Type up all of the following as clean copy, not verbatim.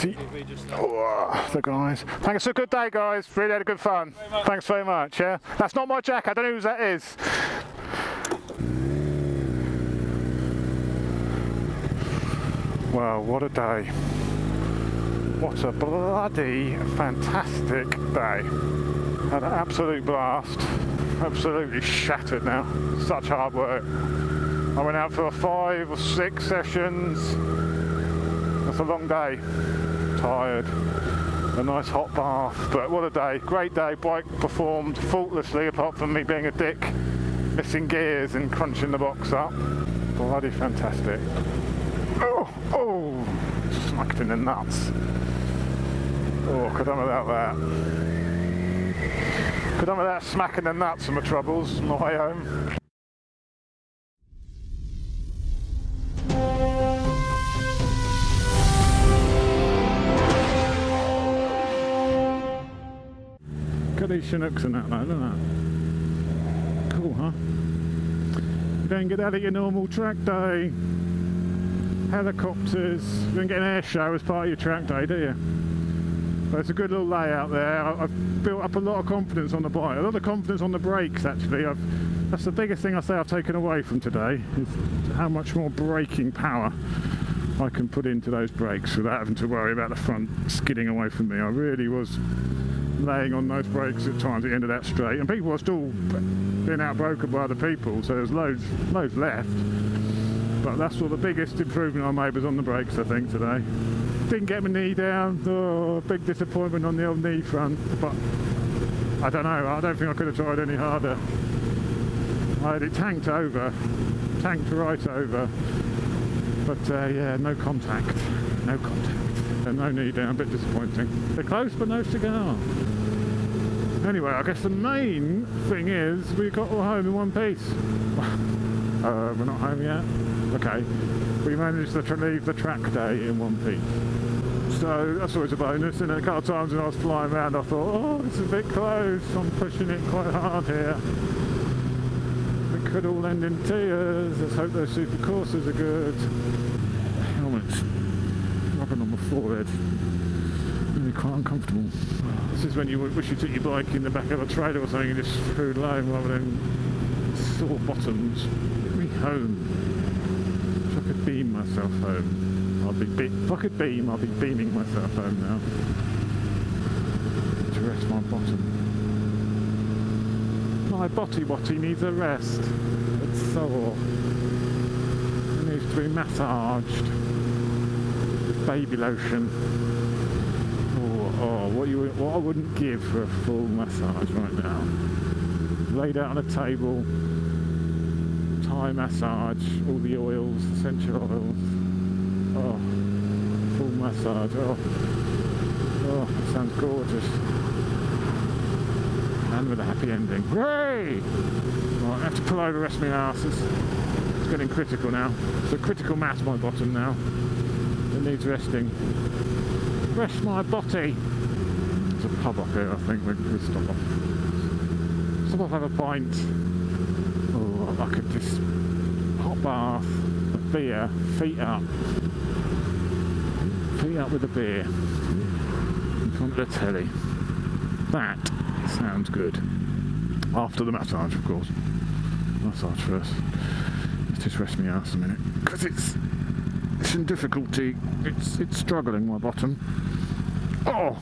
Oh, the guys. Thanks for a good day, guys. Really had a good fun. Thanks very much. Yeah, that's not my jacket. I don't know whose that is. Well, what a day. What a bloody fantastic day. Had an absolute blast. Absolutely shattered now. Such hard work. I went out for 5 or 6 sessions. That's a long day. Tired. A nice hot bath. But what a day. Great day. Bike performed faultlessly apart from me being a dick. Missing gears and crunching the box up. Bloody fantastic. Oh, smacked in the nuts. Oh, could have done without that. Could have done without smacking the nuts and my troubles on my way home. Got these Chinooks and that, look at that. Cool, huh? You don't get that at your normal track day. Helicopters, you don't get an air show as part of your track day, do you? But it's a good little layout there. I've built up a lot of confidence on the bike, a lot of confidence on the brakes actually. That's the biggest thing I say I've taken away from today, is how much more braking power I can put into those brakes without having to worry about the front skidding away from me. I really was laying on those brakes at times at the end of that straight, and people were still being outbroken by other people, so there's loads left. But that's what the biggest improvement I made was on the brakes, I think, today. Didn't get my knee down. Oh, big disappointment on the old knee front. But I don't know, I don't think I could have tried any harder. I had it tanked right over. But yeah, no contact. And no knee down, a bit disappointing. They're close, but no cigar. Anyway, I guess the main thing is we got all home in one piece. We're not home yet. Okay, we managed to leave the track day in one piece. So that's always a bonus, and a couple of times when I was flying around I thought, oh, this is a bit close, I'm pushing it quite hard here. It could all end in tears. Let's hope those super courses are good. Helmet's rubbing on my forehead. Really quite uncomfortable. This is when you wish you took your bike in the back of a trailer or something and just screwed home rather than sore bottoms. Get me home. If I could beam myself home. If I could beam, I'll be beaming myself home now. To rest my bottom. My botty needs a rest. It's sore. It needs to be massaged with baby lotion. Oh, what I wouldn't give for a full massage right now. Laid out on a table, Thai massage, all the oils, essential oils. Oh, full massage. Oh, that sounds gorgeous. And with a happy ending. Hooray! Right, I have to pull over the rest of my arse. It's getting critical now. It's a critical mass, my bottom now. It needs resting. Rest my body. There's a pub up here, I think. We'll stop off. Stop off, have a pint. Oh, I could just hot bath, a beer, feet up. Feet up with a beer. In front of the telly. That sounds good. After the massage, of course. Massage first. Let's just rest my ass a minute. Because it's in difficulty. It's struggling, my bottom. Oh!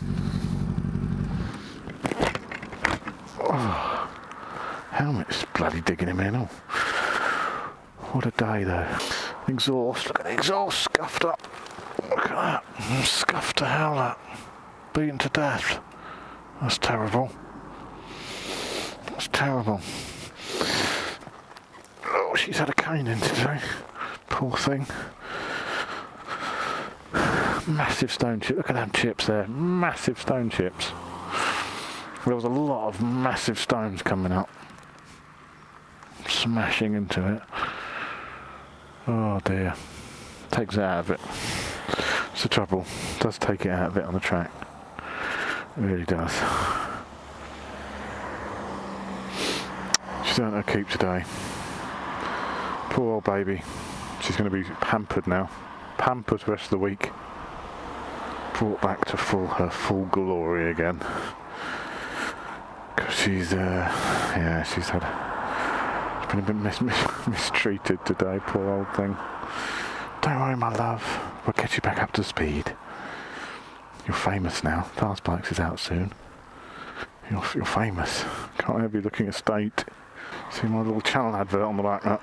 Helmet's bloody digging him in. Oh. What a day though. Exhaust, look at the exhaust, scuffed up. Look at that. Scuffed to hell that. Beaten to death. That's terrible. That's terrible. Oh, she's had a cane in today. Poor thing. Massive stone chip. Look at them chips there. Massive stone chips. There was a lot of massive stones coming up. Smashing into it. Oh dear. Takes it out of it. It's the trouble. It does take it out of it on the track. It really does. She's out her keep today. Poor old baby. She's going to be pampered now. Pampered the rest of the week. brought back to her full glory again. Because she's she's been a bit mistreated today, poor old thing. Don't worry, my love, we'll get you back up to speed. You're famous now. Fast Bikes is out soon. You're famous. Can't have you looking a state. See my little channel advert on the back there.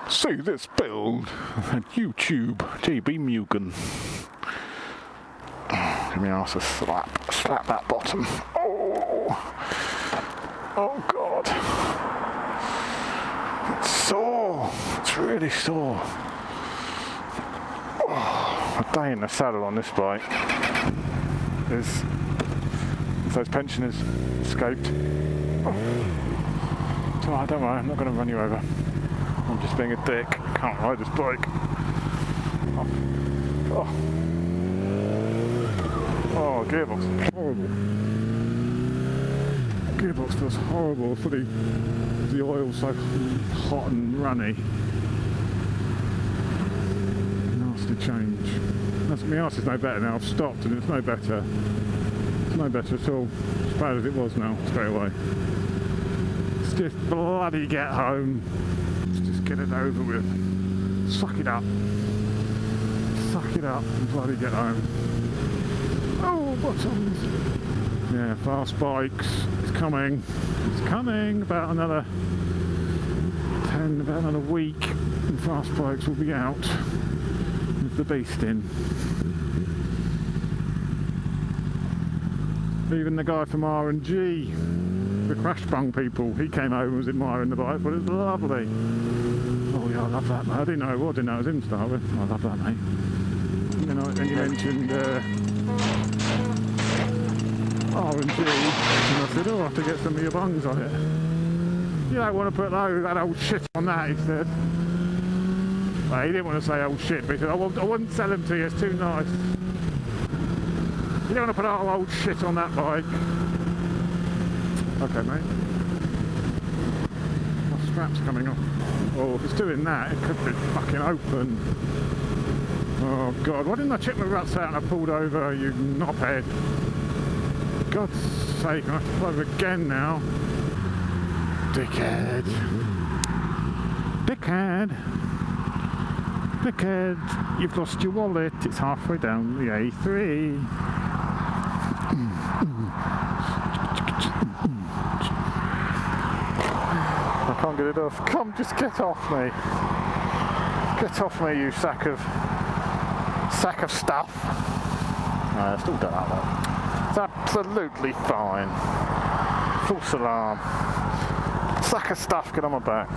See this build at YouTube, JB Mugen. Give me ask a slap that bottom. Oh God. It's sore. It's really sore. A day in the saddle on this bike is, if those pensioners escaped. It's alright, don't worry, I'm not going to run you over. I'm just being a dick. Can't ride this bike. Oh, gearbox is horrible. Gearbox feels horrible. The oil's so hot and runny. Nasty change. My arse is no better now. I've stopped and it's no better. It's no better at all. As bad as it was now, straight away. Let's just bloody get home. Let's just get it over with. Suck it up. Suck it up and bloody get home. Oh, buttons. Yeah, Fast Bikes. It's coming. It's coming. About another week and Fast Bikes will be out with the beast in. Even the guy from R&G, the Crash Bung people, he came over and was admiring the bike, but it was lovely. Oh yeah, I love that, mate. I didn't know it was him to start with. I love that, mate. And then you mentioned R&G, and I said, oh, I have to get some of your bungs on it. You don't want to put that old shit on that, he said. Well, he didn't want to say old shit, but he said, I wouldn't sell them to you, it's too nice. You don't want to put old shit on that bike. Okay, mate. My strap's coming off. Oh, if it's doing that, it could be fucking open. Oh, God. Why didn't I check my ruts out and I pulled over, you knobhead? For God's sake, I have to pull over again now. Dickhead. Dickhead. Dickhead. You've lost your wallet. It's halfway down the A3. I can't get it off. Come, just get off me. Get off me, you sack of stuff. No, it's still done that one. It's absolutely fine. False alarm. Sack of stuff, get on my back.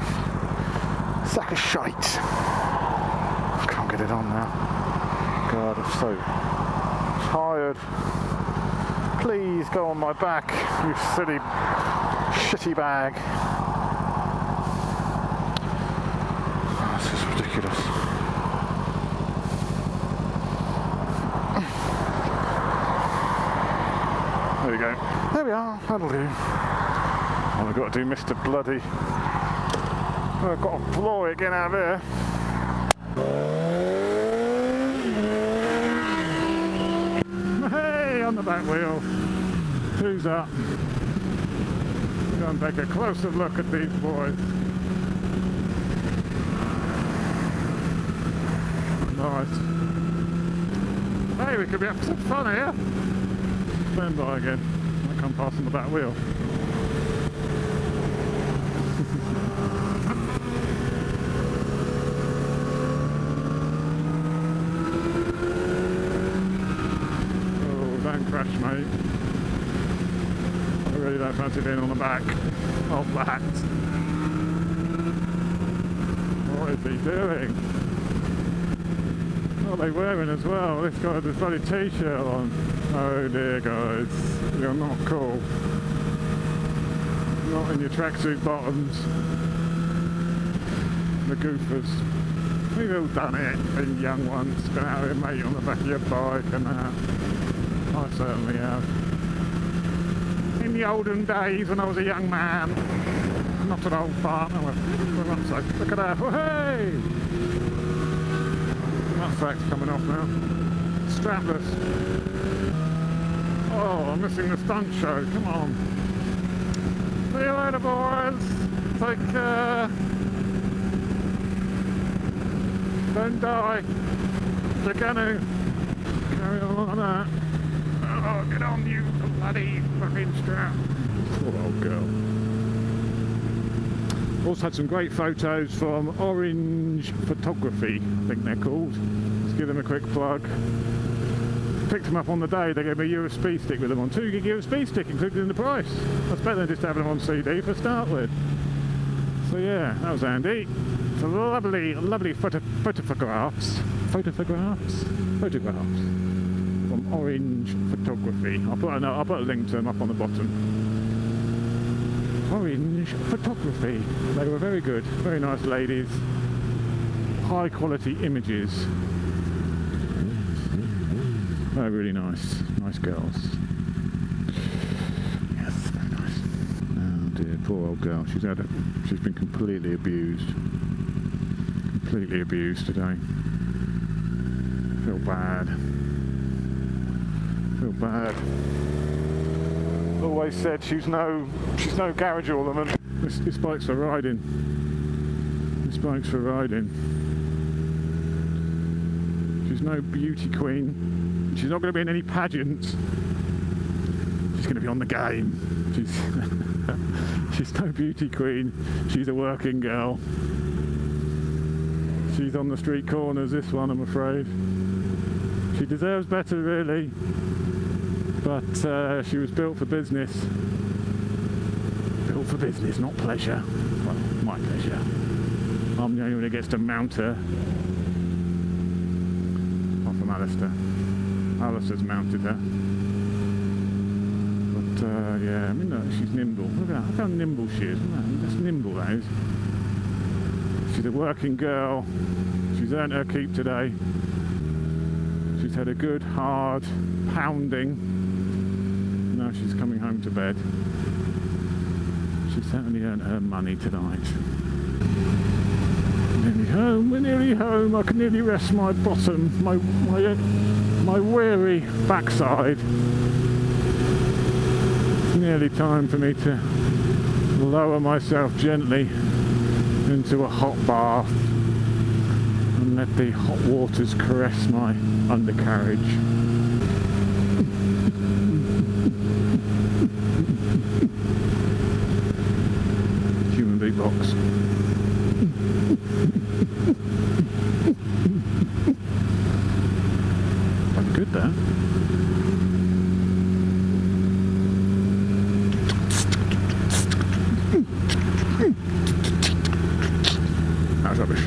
Sack of shite. I can't get it on now. God, I'm so tired. Please go on my back, you silly shitty bag. Oh, this is ridiculous. There we go. There we are, that'll do. Oh, I've got to do Mr. Bloody. Oh, I've got to blow it, get out of here. Hey, on the back wheel. Who's up? Go and take a closer look at these boys. Nice. Hey, we could be up to some fun here. Stand by again. I come past on the back wheel. Crash, mate. I really don't fancy being on the back of that. What is he doing? What are they wearing as well? This guy has this bloody t-shirt on. Oh dear, guys. You're not cool. Not in your tracksuit bottoms. The goofers. We've all done it. Been young once. Been out here, mate, on the back of your bike and that. I certainly have. In the olden days when I was a young man, not an old fart, for God's sake, look at that, oh, hey! That sack's coming off now. strapless. Oh, I'm missing the stunt show. Come on. See you later, boys. Take care. Don't die. You're gonna carry on like that. Oh, get on, you bloody fucking strap. Poor old girl. Also had some great photos from Orange Photography, I think they're called. Let's give them a quick plug. Picked them up on the day, they gave me a USB stick with them on. 2 gig USB stick included in the price. That's better than just having them on CD for start with. So yeah, that was handy. It's a lovely, lovely photographs from Orange Photography. I'll put a link to them up on the bottom. Orange Photography. They were very good, very nice ladies. High quality images. Oh, really nice girls. Yes, very nice. Oh dear, poor old girl. She's been completely abused today. Feel bad. Always said she's no garage ornament. This bike's for riding. She's no beauty queen. She's not going to be in any pageants. She's going to be on the game. She's no beauty queen. She's a working girl. She's on the street corners, this one, I'm afraid. She deserves better, really. But she was built for business. Built for business, not pleasure. Well, my pleasure. I'm the only one who gets to mount her. Apart from Alistair. Alistair's mounted her. But yeah, I mean, look, she's nimble. Look at that, look how nimble she is. That's nimble, that is. She's a working girl. She's earned her keep today. She's had a good, hard pounding. Now she's coming home to bed. She's certainly earned her money tonight. Nearly home, we're nearly home. I can nearly rest my bottom, my weary backside. It's nearly time for me to lower myself gently into a hot bath and let the hot waters caress my undercarriage. Human beatbox. I'm good there. That's rubbish.